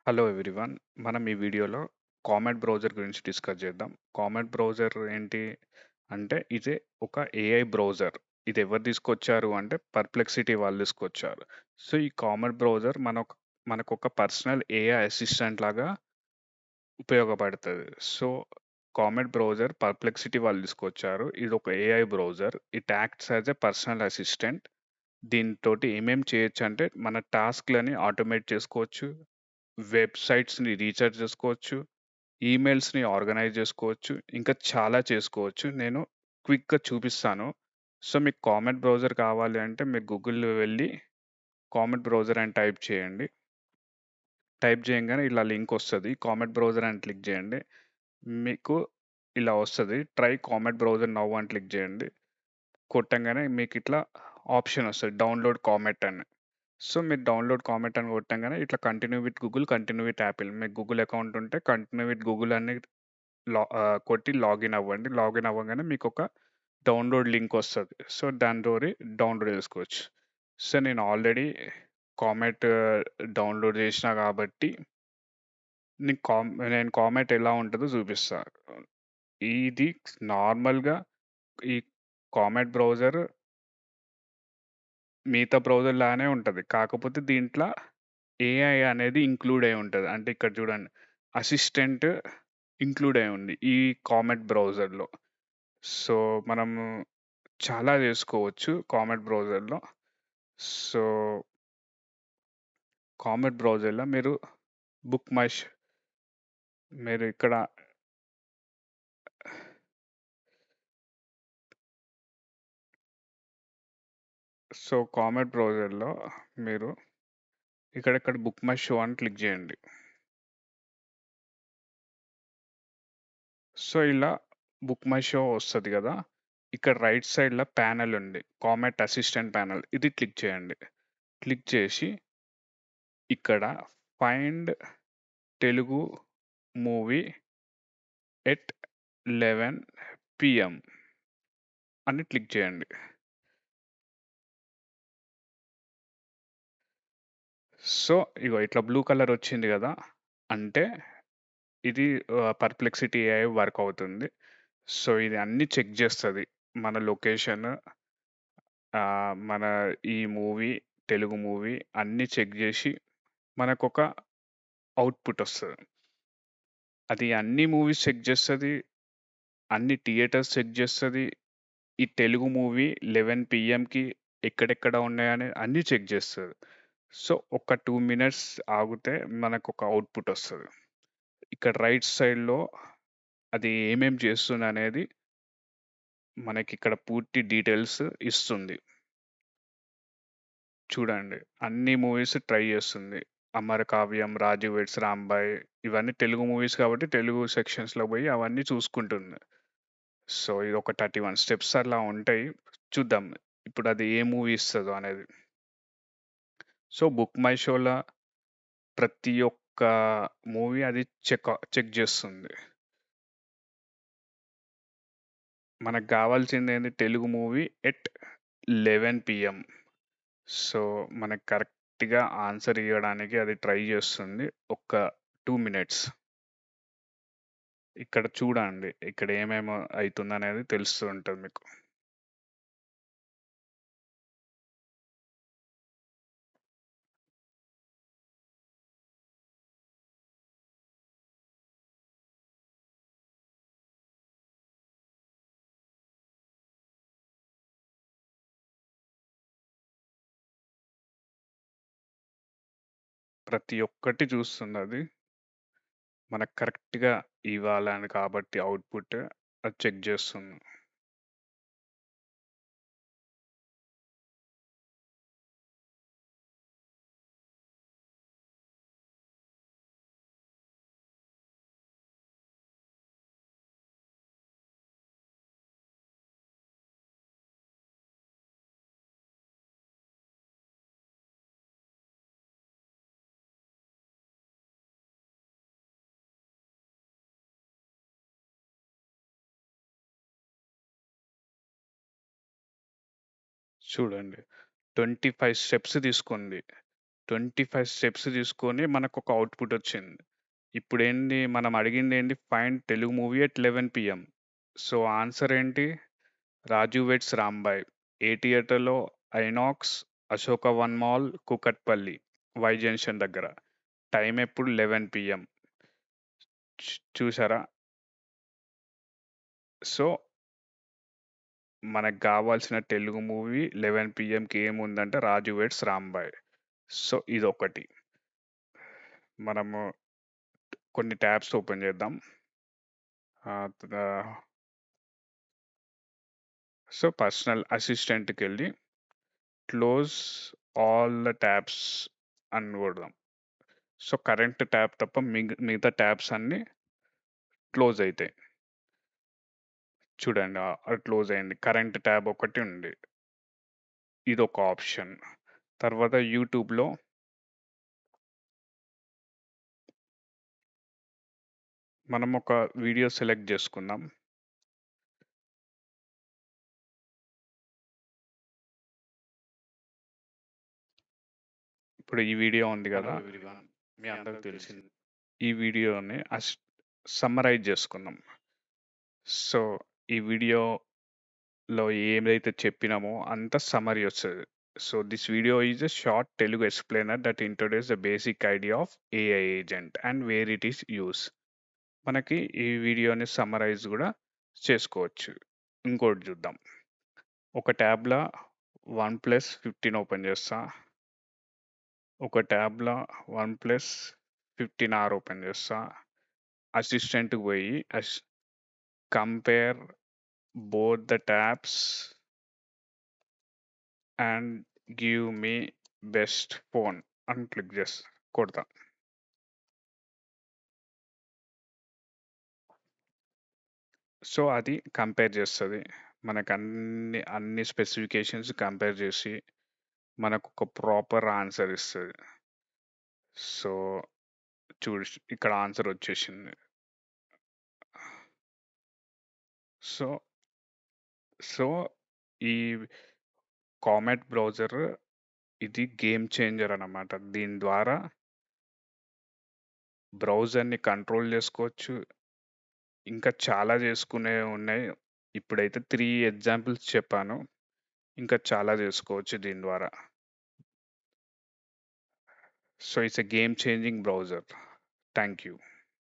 Hello everyone. మనం ఈ వీడియోలో కామెట్ బ్రౌజర్ గురించి డిస్కస్ చేద్దాం. కామెట్ బ్రౌజర్ ఏంటి అంటే ఇదే ఒక ఏఐ బ్రౌజర్. ఇది ఎవరు తీసుకొచ్చారు అంటే పర్ప్లెక్సిటీ వాళ్ళు తీసుకొచ్చారు. సో, ఈ కామెట్ బ్రౌజర్ మనకొక పర్సనల్ ఏఐ అసిస్టెంట్ లాగా ఉపయోగపడుతది. సో, కామెట్ బ్రౌజర్ పర్ప్లెక్సిటీ వాళ్ళు తీసుకొచ్చారు. ఇదొక AI browser. It acts as a personal assistant. దీనితోటి ఏమేం చేయొచ్చంటే మన టాస్క్‌లని ఆటోమేట్ చేసుకోవచ్చు. వెబ్‌సైట్స్‌ని రీచార్జ్ చేసుకోవచ్చు. ఈమెయిల్స్‌ని ఆర్గనైజ్ చేసుకోవచ్చు. ఇంకా చాలా చేసుకోవచ్చు. నేను క్విక్‌గా చూపిస్తాను. సో, మీకు కామెట్ బ్రౌజర్ కావాలి అంటే మీరు గూగుల్‌లో వెళ్లి కామెట్ బ్రౌజర్ అని టైప్ చేయండి. టైప్ చేయంగానే ఇలా లింక్ వస్తది. కామెట్ బ్రౌజర్ అని క్లిక్ చేయండి. మీకు ఇలా వస్తది. ట్రై కామెట్ బ్రౌజర్ నౌ అని క్లిక్ చేయండి. కొట్టంగానే మీకిట్లా ఆప్షన్ వస్తది. డౌన్‌లోడ్ కామెట్ అని. సో, మీరు డౌన్‌లోడ్ కామెట్ అని కొట్టంగానే ఇట్లా continue with Google, continue with Apple. మీకు గూగుల్ అకౌంట్ ఉంటే కంటిన్యూ విత్ గూగుల్ అని కొట్టి లాగిన్ అవ్వండి. లాగిన్ అవ్వంగానే మీకొక డౌన్‌లోడ్ లింక్ వస్తది. సో, దాని తోటి డౌన్‌లోడ్ చేసుకోవచ్చు. సో, నేను ఆల్రెడీ కామెట్ డౌన్‌లోడ్ చేసినా కాబట్టి నేను కామెట్ ఎలా ఉంటదో చూపిస్తా. ఇది నార్మల్‌గా ఈ కామెట్ బ్రౌజర్ మిగతా బ్రౌజర్ లానే ఉంటది. కాకపోతే దీంట్ల ఏఐ అనేది ఇంక్లూడ్ అయ్యి ఉంటది. అంటే ఇక్కడ చూడండి. అసిస్టెంట్ ఇంక్లూడ్ అయ్యి ఉంది. ఈ కామెట్ బ్రౌజర్‌లో. సో, మనము చాలా చేసుకోవచ్చు కామెట్ బ్రౌజర్‌లో. సో, కామెట్ బ్రౌజర్‌లో బుక్ మై ష్ మీరు ఇక్కడ కామెట్ బ్రౌజర్‌లో మీరు ఇక్కడ బుక్ మై షో అని క్లిక్ చేయండి. సో, ఇలా బుక్ మై షో వస్తది గదా! ఇక్కడ రైట్ సైడ్‌లో ప్యానెల్ ఉంది. Comet assistant panel. ఇది క్లిక్ చేయండి. క్లిక్ చేసి ఇక్కడ find Telugu movie at 11 PM అని క్లిక్ చేయండి. సో, ఇగో ఇట్లా బ్లూ కలర్ వచ్చింది గదా! అంటే ఇది పర్ప్లెక్సిటీ ఏఐ వర్క్ అవుతుంది. సో, ఇది అన్నీ చెక్ జేస్తది. మన లొకేషన్ మన ఈ మూవీ, తెలుగు మూవీ అన్నీ చెక్ జేసి మనకొక ఔట్‌పుట్ ఒస్తది. అది అన్ని మూవీస్ చెక్ జేస్తది. అన్ని థియేటర్స్ చెక్ జేస్తది. ఈ తెలుగు మూవీ 11 పీఎంకి ఎక్కడెక్కడ ఉన్నాయని అన్నీ చెక్ జేస్తది. సో, ఒక 2 మినిట్స్ ఆగితే మనకొక ఔట్‌పుట్ ఒస్తది. ఇక్కడ రైట్ సైడ్‌లో అది ఏమేం చేస్తుందనేది మనకిక్కడ పూర్తి డీటెయిల్స్ ఇస్తుంది. చూడండి. అన్ని మూవీస్ ట్రై చేస్తుంది. 'అమరకావ్యం', 'రాజు వెడ్స్ రాంబాయ్' ఇవన్నీ తెలుగు మూవీస్ కాబట్టి తెలుగు సెక్షన్స్‌లో పోయి అవన్నీ చూసుకుంటుంది. సో, ఇదొక 31 స్టెప్స్ అలా ఉంటాయి. చూద్దాం. ఇప్పుడది ఏ మూవీ ఇస్తదో అనేది. సో, బుక్ మై షో‌ల ప్రతి ఒక్క మూవీ అది చెక్ చేస్తుంది. మనకు గావాల్సిందేంది Telugu movie at 11 PM. So, మనకు కరెక్ట్‌గా ఆన్సర్ ఇయ్యడానికి అది ట్రై చేస్తుంది. ఒక్క 2 మినిట్స్. ఇక్కడ చూడండి. ఇక్కడ ఏమేమి అయితుందనేది తెలుస్తూ ఉంటది మీకు. ప్రతి ఒక్కటి చూస్తుందది. మనకు కరెక్ట్‌గా ఇవ్వాలని కాబట్టి ఔట్‌పుట్ అది చెక్ చేస్తుంది. చూడండి. 25 స్టెప్స్ తీసుకుంది. 25 స్టెప్స్ తీసుకొని మనకొక అవుట్‌పుట్ వచ్చింది. ఇప్పుడేంది మనం అడిగిందేంది find Telugu movie at 11 PM. So, answer ఏంటి? 'రాజు వెడ్స్ రాంబాయ్'. ఏ థియేటర్‌లో? INOX, Ashoka one mall, Kukatpally, Y junction దగ్గర. టైం ఎప్పుడు? 11 పీఎం. చూసారా? సో, మనకు గావాల్సిన తెలుగు మూవీ 11 పీఎంకి ఏముందంటే 'రాజు వెడ్స్ రాంబాయ్'. సో, ఇదొకటి. మనము కొన్ని ట్యాబ్స్ ఓపెన్ చేద్దాం. సో, పర్సనల్ అసిస్టెంట్‌కెళ్ళి క్లోజ్ ఆల్ ద ట్యాబ్స్ అని కొడదాం. సో, కరెంట్ ట్యాబ్ తప్ప మిగతా ట్యాబ్స్ అన్నీ క్లోజ్ అయితాయి. చూడండి అది క్లోజ్ అయింది. కరెంట్ ట్యాబ్ ఒకటి ఉంది. ఇదొక ఆప్షన్. తర్వాత యూట్యూబ్‌లో మనం ఒక వీడియో సెలెక్ట్ చేసుకుందాం. ఇప్పుడు ఈ వీడియో ఉంది కదా! మీ అందరికి తెలిసింది. ఈ వీడియోని సమ్మరైజ్ చేసుకుందాం. సో, ఈ వీడియోలో ఏదైతే చెప్పినామో అంతా సమ్మరీ వస్తది. So, this video is a short Telugu explainer that introduce the basic idea of AI agent and where it is use. మనకి ఈ వీడియోని సమ్మరైజ్ కూడా చేసుకోవచ్చు. ఇంకోటి చూద్దాం. ఒక ట్యాబ్‌లో 1+15 ఓపెన్ చేస్తా. ఒక ట్యాబ్‌లో 1+15R ఓపెన్ చేస్తా. అసిస్టెంట్‌కి పోయి compare both the tabs and give me best phone అని క్లిక్ కొడతా. సో, అది కంపేర్ చేస్తది. మనకు అన్ని స్పెసిఫికేషన్స్ కంపేర్ చేసి మనకొక ప్రాపర్ ఆన్సర్ ఇస్తది. సో, చూడు ఇక్కడ ఆన్సర్ వచ్చేసింది. సో, సో ఈ కామెట్ బ్రౌజర్ ఇది గేమ్ చేంజర్ అన్నమాట. దీని ద్వారా బ్రౌజర్‌ని కంట్రోల్ చేసుకోవచ్చు. ఇంకా చాలా చేసుకునేవి ఉన్నాయి. ఇప్పుడైతే 3 ఎగ్జాంపుల్స్ చెప్పాను. ఇంకా చాలా చేసుకోవచ్చు దీని ద్వారా. So, it's a game changing browser. Thank you.